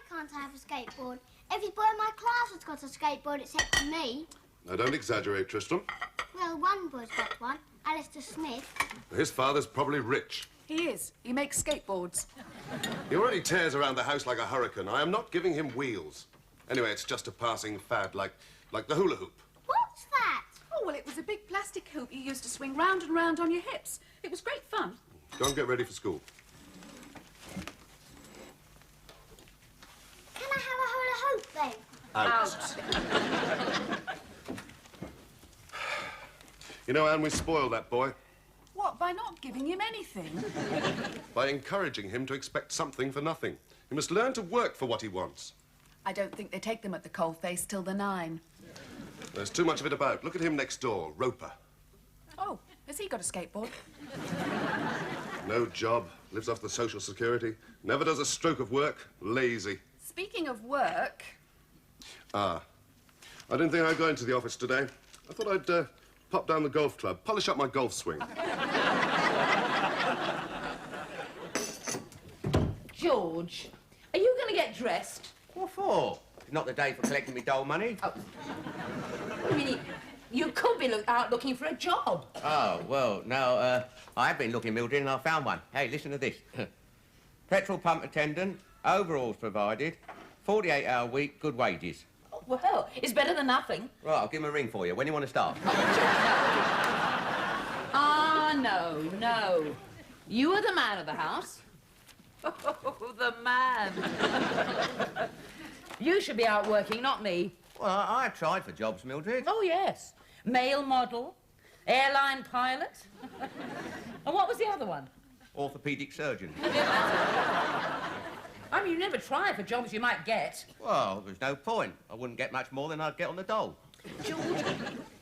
Can't I have a skateboard? Every boy in my class has got a skateboard except for me. Now, don't exaggerate, Tristram. Well, one boy's got one, Alistair Smith. His father's probably rich. He is. He makes skateboards. He already tears around the house like a hurricane. I am not giving him wheels. Anyway, it's just a passing fad, like the hula hoop. What's that? Oh, well, it was a big plastic hoop you used to swing round and round on your hips. It was great fun. Go and get ready for school. Can I have a hula hoop then? Out. You know, Anne, we spoiled that boy. What, by not giving him anything? By encouraging him to expect something for nothing. He must learn to work for what he wants. I don't think they take them at the coalface till they're 9. There's too much of it about. Look at him next door, Roper. Oh, has he got a skateboard? No job, lives off the social security, never does a stroke of work, lazy. Speaking of work... I didn't think I'd go into the office today. I thought I'd pop down the golf club, polish up my golf swing. George, are you going to get dressed? What for? It's not the day for collecting me dole money. Oh. I mean, you could be out looking for a job. Oh, well, no, I have been looking, Mildred, and I found one. Hey, listen to this. Petrol pump attendant, overalls provided, 48-hour week, good wages. Oh, well, it's better than nothing. Right, I'll give him a ring for you. When do you want to start? No. You are the man of the house. Oh, the man. You should be out working, not me. Well, I've tried for jobs, Mildred. Oh, yes. Male model, airline pilot. And what was the other one? Orthopaedic surgeon. I mean, you never try for jobs you might get. Well, there's no point. I wouldn't get much more than I'd get on the dole. George,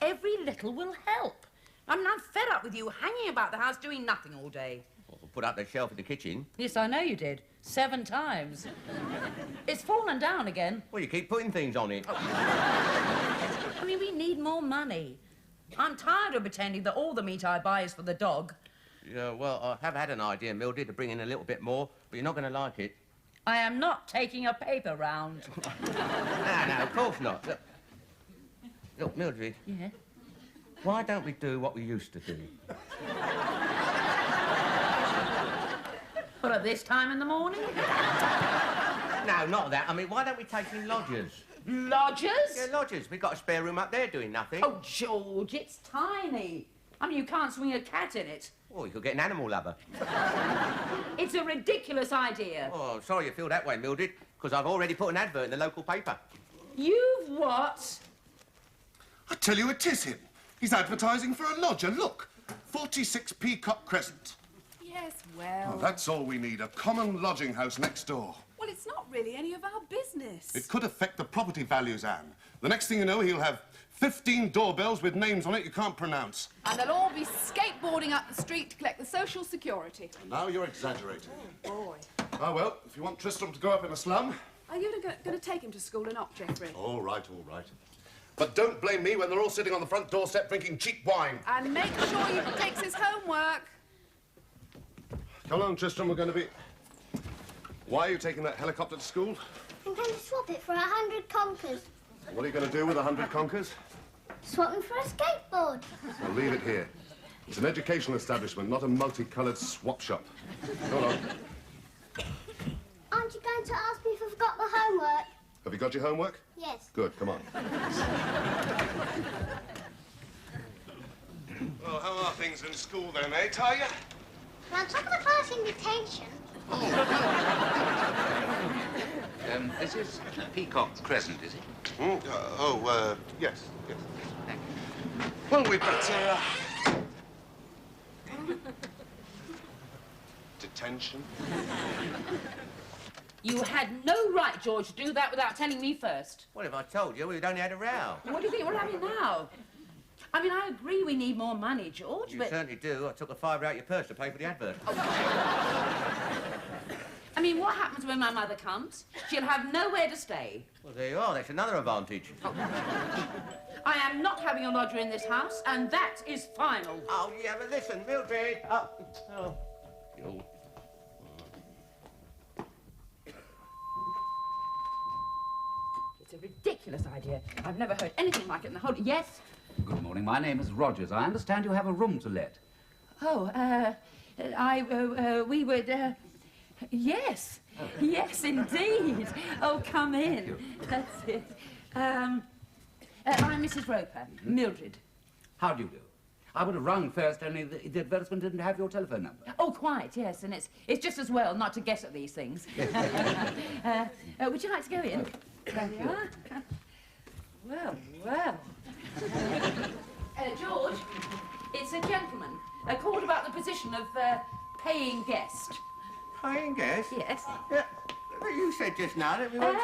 every little will help. I mean, I'm fed up with you hanging about the house doing nothing all day. Well, put up the shelf in the kitchen. Yes, I know you did. 7 times. It's fallen down again. Well, you keep putting things on it. I mean, we need more money. I'm tired of pretending that all the meat I buy is for the dog. Yeah, well, I have had an idea, Mildred, to bring in a little bit more, but you're not going to like it. I am not taking a paper round. No, of course not. Look, Mildred. Yeah? Why don't we do what we used to do? But at this time in the morning? No, not that. I mean, why don't we take in lodgers? Lodgers? Yeah, lodgers. We've got a spare room up there doing nothing. Oh, George, it's tiny. I mean, you can't swing a cat in it. Oh, you could get an animal lover. It's a ridiculous idea. Oh, sorry you feel that way, Mildred, because I've already put an advert in the local paper. You've what? I tell you, it is him. He's advertising for a lodger. Look, 46 Peacock Crescent. Yes, well... Oh, that's all we need, a common lodging house next door. Well, it's not really any of our business. It could affect the property values, Anne. The next thing you know, he'll have 15 doorbells with names on it you can't pronounce. And they'll all be skateboarding up the street to collect the social security. Now you're exaggerating. Oh, boy. Ah, well, if you want Tristram to grow up in a slum... Are you going to take him to school or not, Geoffrey? All right. But don't blame me when they're all sitting on the front doorstep drinking cheap wine. And make sure he takes his homework. Come on, Tristram, we're going to be... Why are you taking that helicopter to school? I'm going to swap it for 100 conkers. What are you going to do with 100 conkers? Swap them for a skateboard. I'll leave it here. It's an educational establishment, not a multicoloured swap shop. Hold on. Aren't you going to ask me if I've got the homework? Have you got your homework? Yes. Good, come on. Well, how are things in school then, eh, Talia? We're on top of the class in detention. This is Peacock Crescent, is it? Yes. Well, we'd better... Detention? You had no right, George, to do that without telling me first. What if I told you? We'd only had a row. What do you think we're having now? I mean, I agree we need more money, George, You but... certainly do. I took a £5 out of your purse to pay for the advert. I I mean, what happens when my mother comes? She'll have nowhere to stay. Well, there you are. That's another advantage. I am not having a lodger in this house, and that is final. Oh, yeah, but listen, Mildred. Oh. You. It's a ridiculous idea. I've never heard anything like it in the whole... Yes? Good morning. My name is Rogers. I understand you have a room to let. Oh, we would, yes. Yes, indeed. Oh, come in. Thank you. That's it. I'm Mrs. Roper, Mildred. How do you do? I would have rung first, only the advertisement didn't have your telephone number. Oh, quite, yes, and it's just as well not to guess at these things. Would you like to go in? Thank you. Well, well. George, it's a gentleman. Called about the position of paying guest. Paying guest? Yes. Yeah. But you said just now that we were...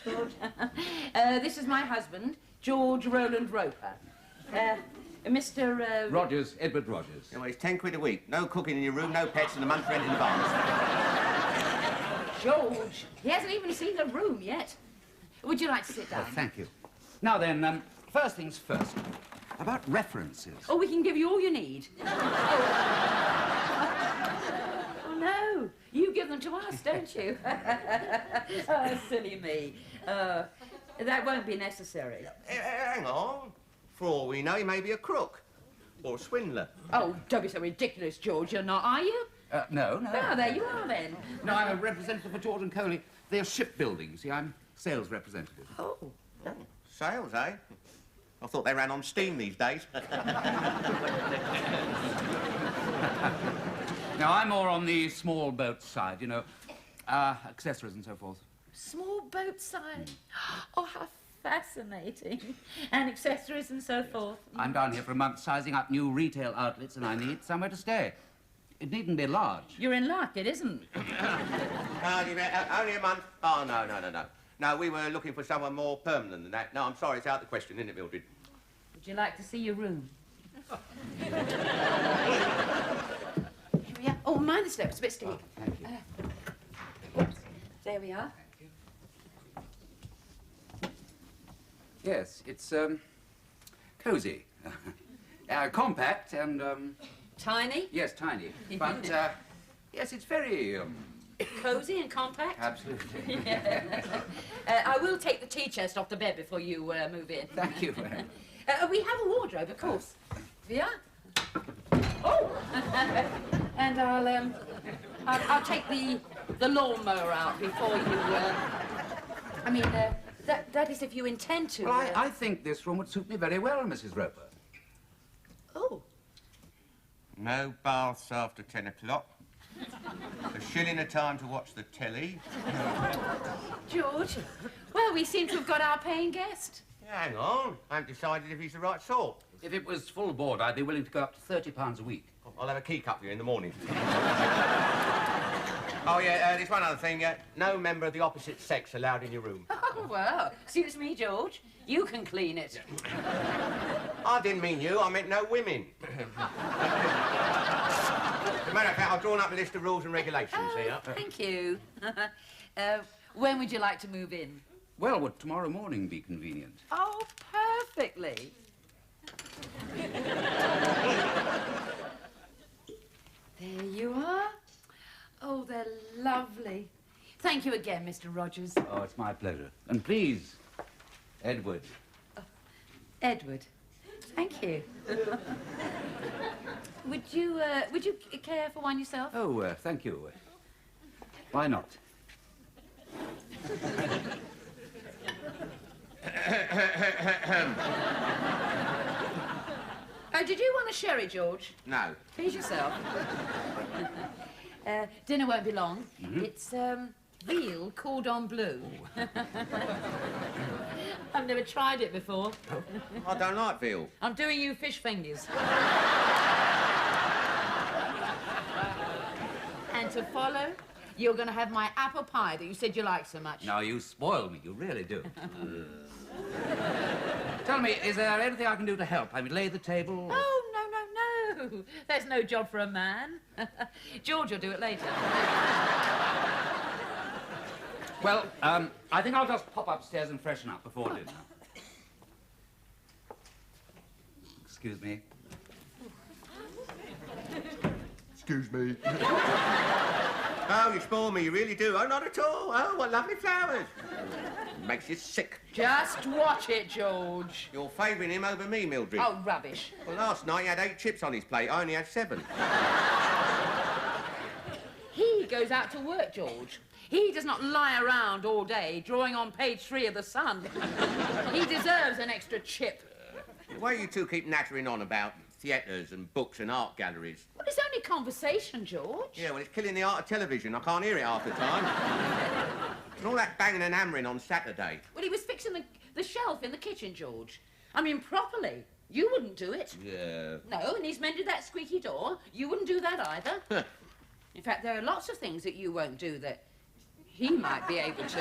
George. This is my husband, George Roland Roper. Mr. Rogers, Edward Rogers. Yeah, well, it's 10 quid a week. No cooking in your room, no pets, and a month's rent in advance. George, he hasn't even seen the room yet. Would you like to sit down? Well, thank you. Now then, first things first. About references. Oh, we can give you all you need. Oh, no. You give them to us, don't you? Oh, silly me. That won't be necessary. Hang on. For all we know, he may be a crook. Or a swindler. Oh, don't be so ridiculous, George. You're not, are you? No. Oh, there you are, then. No, I'm a representative for George & Coley. They're shipbuilding. See, I'm sales representative. Oh. Sales, eh? I thought they ran on steam these days. Now, I'm more on the small boat side, you know, accessories and so forth. Small boat side. Oh, how fascinating. And accessories and so forth. I'm down here for a month sizing up new retail outlets, and I need somewhere to stay. It needn't be large. You're in luck, it isn't. Only a month? Oh, no. No, we were looking for someone more permanent than that. No, I'm sorry, it's out of the question, isn't it, Mildred? Would you like to see your room? Here we are. Oh, mind the steps, it's a bit steep. Oh, thank you. Oops. There we are. Yes, it's, cosy. Compact and, Tiny? yes, tiny. But, yes, it's very, Cosy and compact? absolutely. I will take the tea chest off the bed before you move in. Thank you. We have a wardrobe, of course. Yeah. Oh! And I'll take the lawnmower out before you. I mean, that is if you intend to. Well, I think this room would suit me very well, Mrs. Roper. Oh. No baths after 10 o'clock. A shilling a time to watch the telly. George. Well, we seem to have got our paying guest. Hang on. I haven't decided if he's the right sort. If it was full board, I'd be willing to go up to £30 a week. I'll have a key cut for you in the morning. Oh, yeah, there's one other thing. No member of the opposite sex allowed in your room. Oh, well, suits me, George. You can clean it. I didn't mean you. I meant no women. As a matter of fact, I've drawn up a list of rules and regulations here. Thank you. When would you like to move in? Well, would tomorrow morning be convenient? Oh, perfectly. There you are. Oh, they're lovely. Thank you again, Mr. Rogers. Oh, it's my pleasure. And please, Edward. Edward. Thank you. Would you care for one yourself? Oh, thank you. Why not? Did you want a sherry, George? No. Please yourself. Dinner won't be long. It's, veal cordon bleu. I've never tried it before. I don't like veal. I'm doing you fish fingers. And to follow, you're going to have my apple pie that you said you liked so much. Now, you spoil me. You really do. Tell me, is there anything I can do to help? I mean, lay the table? Oh, no. No, there's no job for a man. George will do it later. Well, I think I'll just pop upstairs and freshen up before dinner. Excuse me. Excuse me. Oh, you spoil me, you really do. Oh, not at all. Oh, what lovely flowers. Makes you sick. Just watch it, George. You're favouring him over me, Mildred. Oh, rubbish. Well, last night he had 8 chips on his plate. I only had 7. He goes out to work, George. He does not lie around all day drawing on page 3 of The Sun. He deserves an extra chip. The way you two keep nattering on about theatres and books and art galleries. Well, it's only conversation, George. Yeah, well, it's killing the art of television. I can't hear it half the time. And all that banging and hammering on Saturday. Well, he was fixing the shelf in the kitchen, George. I mean, properly. You wouldn't do it. Yeah. No, and he's mended that squeaky door. You wouldn't do that either. In fact, there are lots of things that you won't do that he might be able to.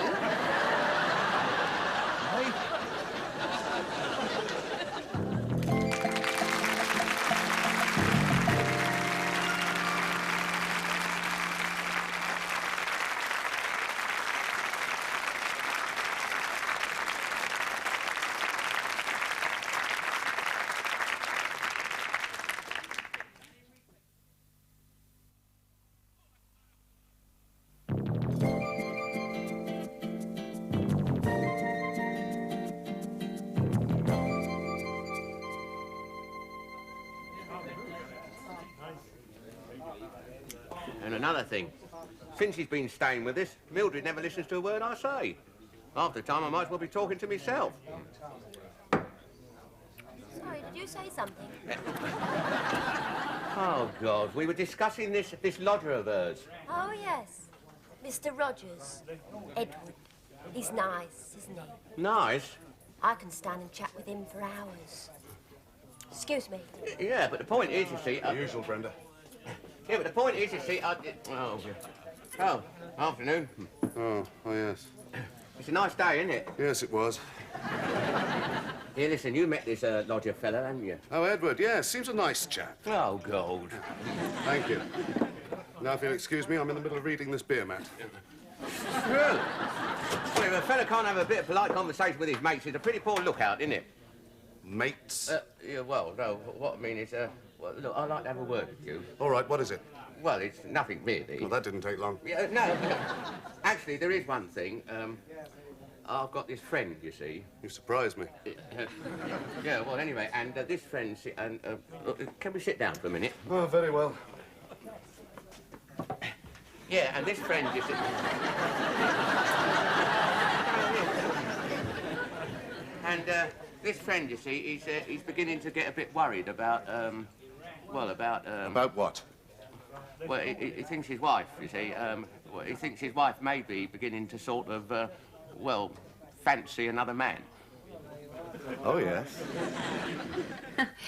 And another thing. Since he's been staying with us, Mildred never listens to a word I say. Half the time I might as well be talking to myself. Sorry, did you say something? Oh, God, we were discussing this lodger of hers. Oh, yes. Mr. Rogers. Edward. He's nice, isn't he? Nice. I can stand and chat with him for hours. Excuse me. Yeah, but the point is, you see... The usual, Brenda. Yeah, but the point is, you see, Oh, afternoon. Oh, yes. It's a nice day, isn't it? Yes, it was. Here, listen, you met this lodger fella, haven't you? Oh, Edward, yes, seems a nice chap. Oh, God. Thank you. Now, if you'll excuse me, I'm in the middle of reading this beer mat. True. Well, if a fella can't have a bit of polite conversation with his mates, it's a pretty poor lookout, isn't it? Mates? Yeah, well, no, what I mean is, well, look, I'd like to have a word with you. All right, what is it? Well, it's nothing really. Well, that didn't take long. Yeah, no, actually, there is one thing. I've got this friend, you see. You surprised me. Yeah, well, anyway, and this friend, can we sit down for a minute? Oh, very well. Yeah, and this friend, you see... And this friend, you see, he's beginning to get a bit worried about, About what? Well, he thinks his wife, you see, well, he thinks his wife may be beginning to sort of, fancy another man. Oh, yes.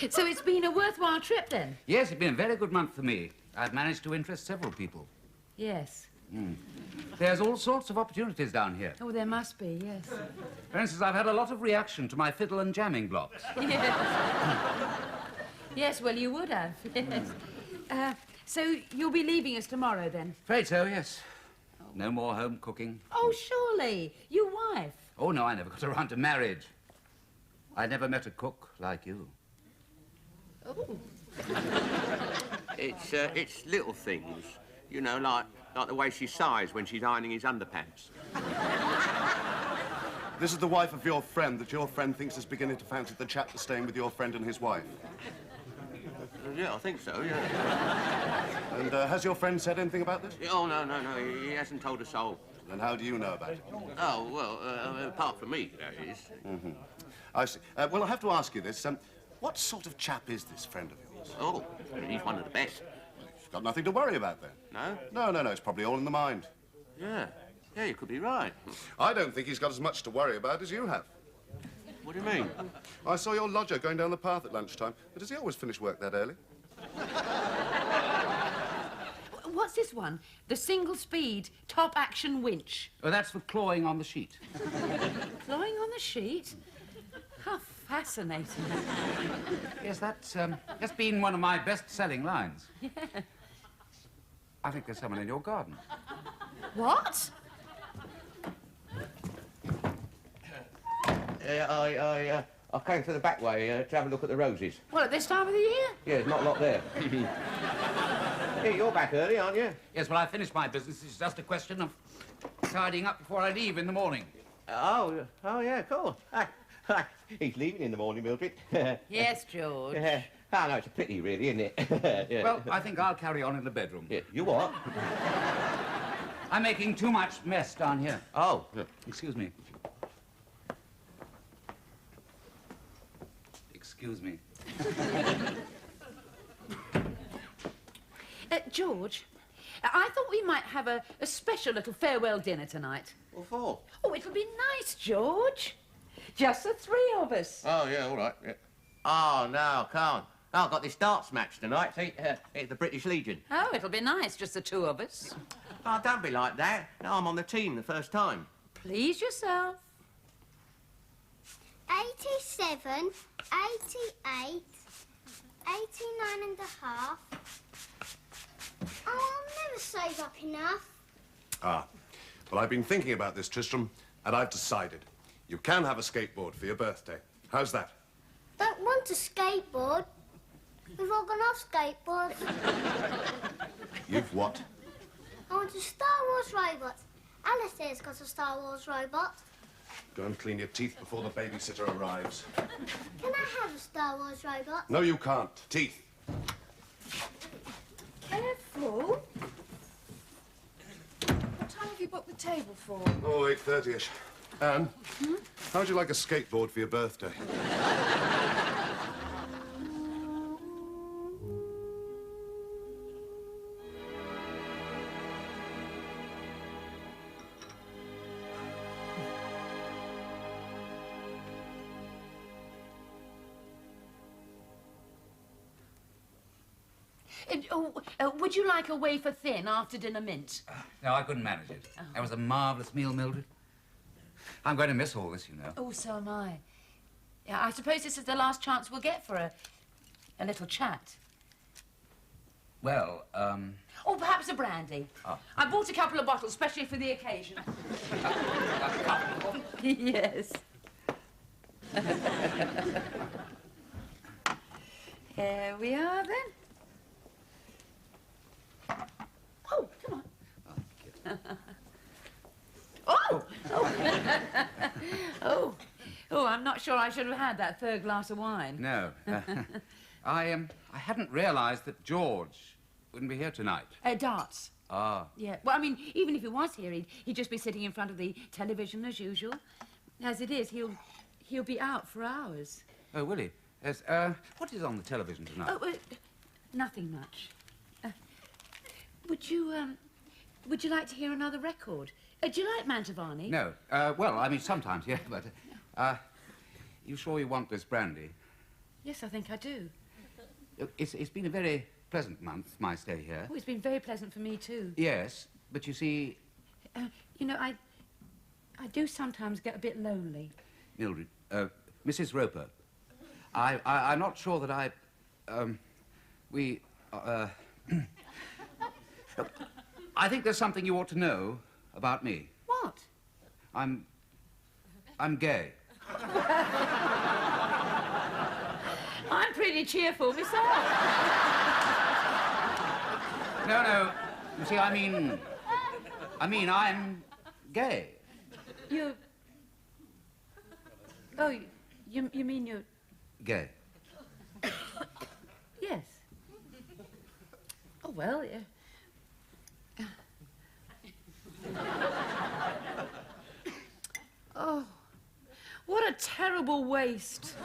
So it's been a worthwhile trip, then? Yes, it's been a very good month for me. I've managed to interest several people. Yes. There's all sorts of opportunities down here. Oh, there must be, yes. For instance, I've had a lot of reaction to my fiddle and jamming blocks. Yes. Yes, well, you would have, yes. So you'll be leaving us tomorrow, then? Afraid so, yes. No more home cooking. Oh, surely. Your wife. Oh, no, I never got around to marriage. I never met a cook like you. Oh. It's little things, you know, like the way she sighs when she's ironing his underpants. This is the wife of your friend that your friend thinks is beginning to fancy the chap that's staying with your friend and his wife. Yeah, I think so, yeah. And has your friend said anything about this? Oh, no, he hasn't told a soul. Then how do you know about it? Oh, well, apart from me, that is. Mm-hmm. I see. Well, I have to ask you this. What sort of chap is this friend of yours? Oh, he's one of the best. He's got nothing to worry about, then. No? No, it's probably all in the mind. Yeah, you could be right. I don't think he's got as much to worry about as you have. What do you mean? I saw your lodger going down the path at lunchtime. But does he always finish work that early? What's this one? The single-speed top-action winch. Oh, that's for clawing on the sheet. Clawing on the sheet? How fascinating. Yes, Yes, that's been one of my best-selling lines. Yeah. I think there's someone in your garden. What? I came through the back way to have a look at the roses. Well, at this time of the year? Yeah, there's not a lot there. Yeah, you're back early, aren't you? Yes, well, I finished my business. It's just a question of tidying up before I leave in the morning. Oh, yeah, cool. He's leaving in the morning, Mildred. Yes, George. Oh, no, it's a pity, really, isn't it? Yeah. Well, I think I'll carry on in the bedroom. Yeah, you what? I'm making too much mess down here. Oh. Excuse me. Excuse me. George, I thought we might have a special little farewell dinner tonight. What for? Oh, it'll be nice, George. Just the three of us. Oh, yeah, all right. Yeah. Oh, no, I can't. Oh, I've got this darts match tonight, see, at the British Legion. Oh, it'll be nice, just the two of us. Oh, don't be like that. No, I'm on the team the first time. Please yourself. 87, 88, 89 and a half. Oh, I'll never save up enough. Ah. Well, I've been thinking about this, Tristram, and I've decided. You can have a skateboard for your birthday. How's that? Don't want a skateboard. We've all gone off skateboards. You've what? I want a Star Wars robot. Alice here's got a Star Wars robot. Go and clean your teeth before the babysitter arrives. Can I have a Star Wars robot? No, you can't. Teeth. Careful. What time have you booked the table for? Oh, 8:30-ish. Anne, how'd you like a skateboard for your birthday? Would you like a wafer thin after dinner mint? No, I couldn't manage it. That was a marvellous meal, Mildred. I'm going to miss all this, you know. Oh, so am I. Yeah, I suppose this is the last chance we'll get for a little chat. Well, Or perhaps a brandy. Oh. I bought a couple of bottles, especially for the occasion. Yes. Here we are, then. Oh, come on. Oh! Oh, I'm not sure I should have had that third glass of wine. no. I hadn't realised that George wouldn't be here tonight. Darts. Ah. Yeah. Well, I mean, even if he was here, he'd just be sitting in front of the television as usual. As it is, he'll be out for hours. Oh, will he? Yes, what is on the television tonight? Oh, nothing much. Would you like to hear another record? Do you like Mantovani? No. Well, I mean, sometimes, yeah, but... you sure you want this brandy? Yes, I think I do. It's been a very pleasant month, my stay here. Oh, it's been very pleasant for me, too. Yes, but you see... You know, I do sometimes get a bit lonely. Mildred, Mrs. Roper, I'm not sure that I think there's something you ought to know about me. What? I'm gay. I'm pretty cheerful myself. No. You see, I mean, I'm gay. Oh, you mean you're... Gay. Yes. Oh, well, yeah. Oh, what a terrible waste.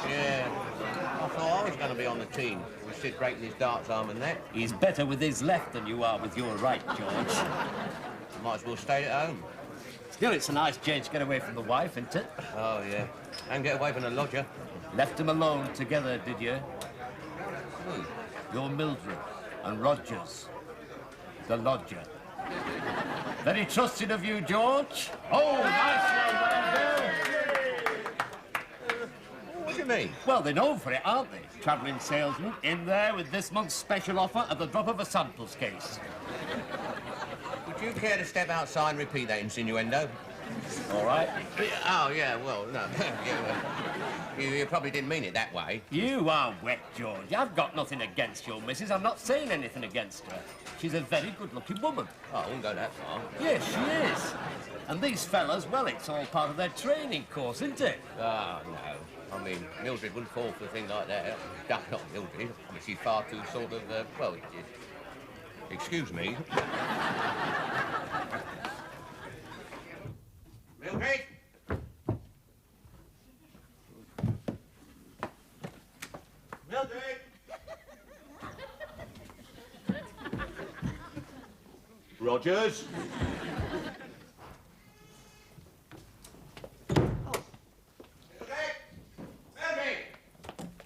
Yeah. I thought I was going to be on the team with Sid breaking his darts arm and that. He's better with his left than you are with your right, George. Might as well stay at home. Still, it's a nice change to get away from the wife, isn't it? Oh, yeah. And get away from the lodger. Left them alone together, did you? Who? You're Mildred and Rogers, the lodger. Very trusting of you, George. Oh, nice one, Wendell. What do you mean? Well, they're known for it, aren't they? Travelling salesman in there with this month's special offer at the drop of a samples case. Would you care to step outside and repeat that insinuendo? All right. Oh, yeah, well, no. You probably didn't mean it that way. You are wet, George. I've got nothing against your missus. I'm not saying anything against her. She's a very good-looking woman. Oh, I wouldn't go that far. Yes, she is. And these fellas, well, it's all part of their training course, isn't it? Oh, no. I mean, Mildred wouldn't fall for a thing like that. Not Mildred. I mean, she's far too sort of, well, excuse me. Mildred? Mildred? Rogers?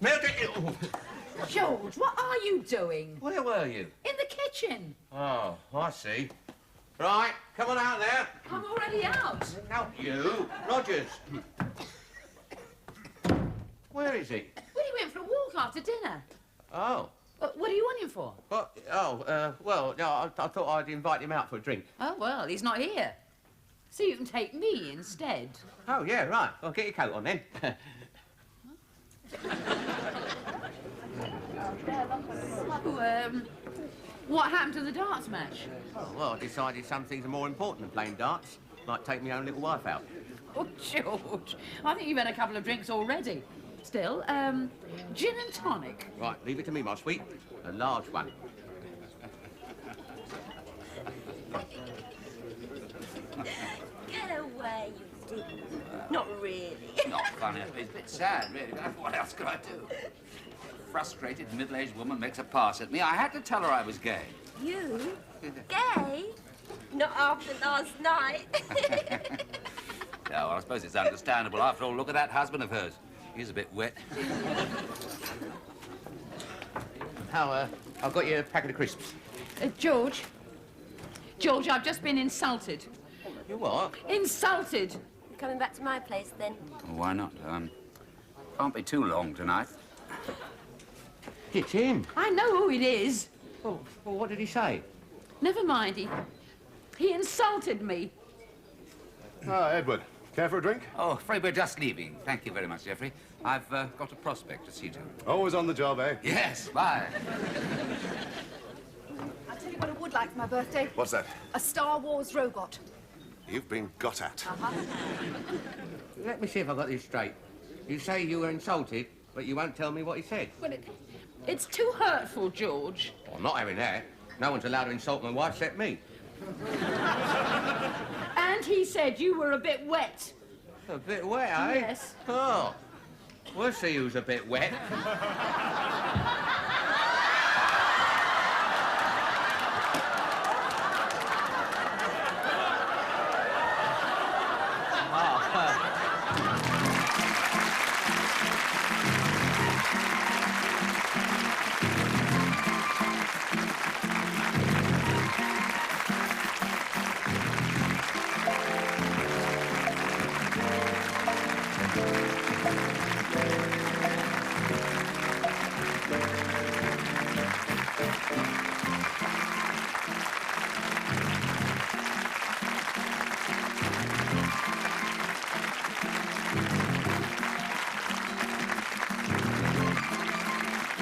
Mildred! George, what are you doing? Where were you? In the kitchen. Oh, I see. Right, come on out there. I'm already out. Not you. Rogers. Where is he? Well, he went for a walk after dinner. Oh. What do you want him for? What? Oh, well, no, I thought I'd invite him out for a drink. Oh, well, he's not here. So you can take me instead. Oh, yeah, right. Well, get your coat on then. What happened to the darts match? Oh, well, I decided some things are more important than playing darts. Like take my own little wife out. Oh, George, I think you've had a couple of drinks already. Still, gin and tonic. Right, leave it to me, my sweet. A large one. Get away, you didn't. Not really. Not funny. It's a bit sad, really. But what else could I do? A frustrated middle-aged woman makes a pass at me. I had to tell her I was gay. You? Gay? Not after last night. Yeah, well, I suppose it's understandable. After all, look at that husband of hers. He's a bit wet. How, I've got you a packet of crisps. George, I've just been insulted. You what? Insulted. Coming back to my place, then. Why not? Can't be too long tonight. It's him. I know who it is. Well, what did he say? Never mind, he insulted me. Ah, Edward. Care for a drink? Oh, afraid we're just leaving. Thank you very much, Geoffrey. I've got a prospect to see to. Always on the job, eh? Yes, bye. I'll tell you what I would like for my birthday. What's that? A Star Wars robot. You've been got at. Let me see if I got this straight. You say you were insulted, but you won't tell me what he said. Well, it's too hurtful, George. Well, I'm not having that. No one's allowed to insult my wife except me. And he said you were a bit wet. A bit wet, eh? Yes. Oh. We'll see who's a bit wet.